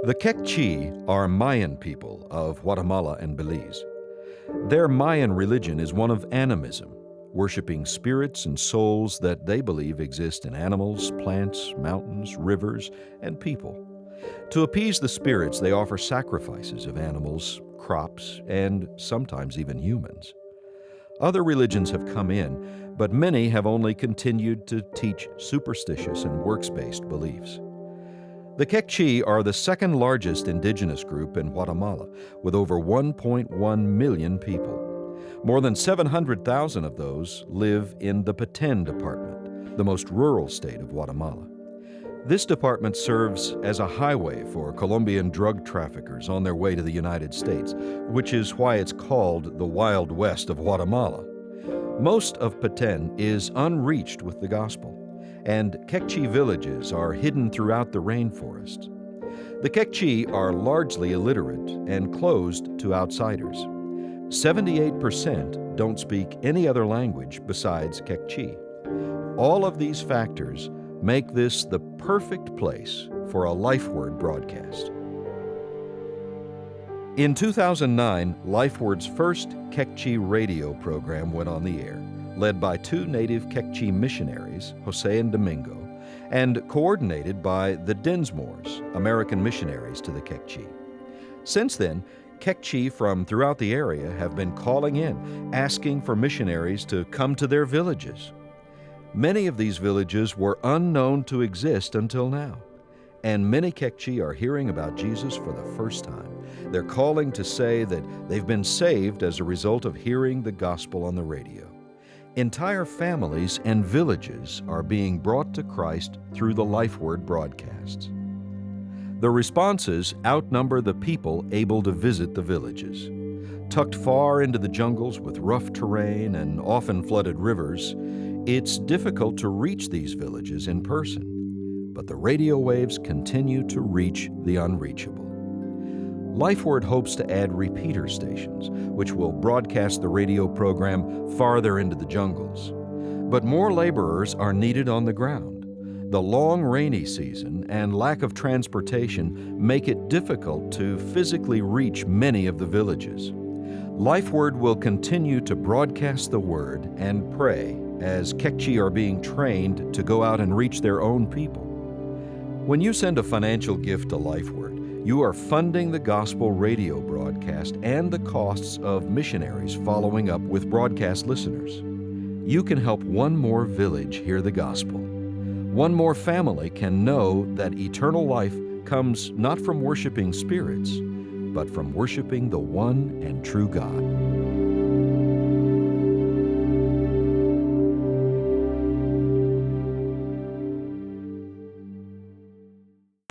The Kekchi are Mayan people of Guatemala and Belize. Their Mayan religion is one of animism, worshiping spirits and souls that they believe exist in animals, plants, mountains, rivers, and people. To appease the spirits, they offer sacrifices of animals, crops, and sometimes even humans. Other religions have come in, but many have only continued to teach superstitious and works-based beliefs. The Kekchi are the second largest indigenous group in Guatemala, with over 1.1 million people. More than 700,000 of those live in the Petén department, the most rural state of Guatemala. This department serves as a highway for Colombian drug traffickers on their way to the United States, which is why it's called the Wild West of Guatemala. Most of Petén is unreached with the gospel, and Kekchi villages are hidden throughout the rainforest. The Kekchi are largely illiterate and closed to outsiders. 78% don't speak any other language besides Kekchi. All of these factors make this the perfect place for a Lifeword broadcast. In 2009, Lifeword's first Kekchi radio program went on the air, led by two native Kekchi missionaries, Jose and Domingo, and coordinated by the Dinsmores, American missionaries to the Kekchi. Since then, Kekchi from throughout the area have been calling in, asking for missionaries to come to their villages. Many of these villages were unknown to exist until now, and many Kekchi are hearing about Jesus for the first time. They're calling to say that they've been saved as a result of hearing the gospel on the radio. Entire families and villages are being brought to Christ through the Lifeword broadcasts. The responses outnumber the people able to visit the villages. Tucked far into the jungles with rough terrain and often flooded rivers, it's difficult to reach these villages in person, but the radio waves continue to reach the unreachable. Lifeword hopes to add repeater stations, which will broadcast the radio program farther into the jungles. But more laborers are needed on the ground. The long rainy season and lack of transportation make it difficult to physically reach many of the villages. Lifeword will continue to broadcast the word and pray as Kekchi are being trained to go out and reach their own people. When you send a financial gift to Lifeword, you are funding the gospel radio broadcast and the costs of missionaries following up with broadcast listeners. You can help one more village hear the gospel. One more family can know that eternal life comes not from worshiping spirits, but from worshiping the one and true God.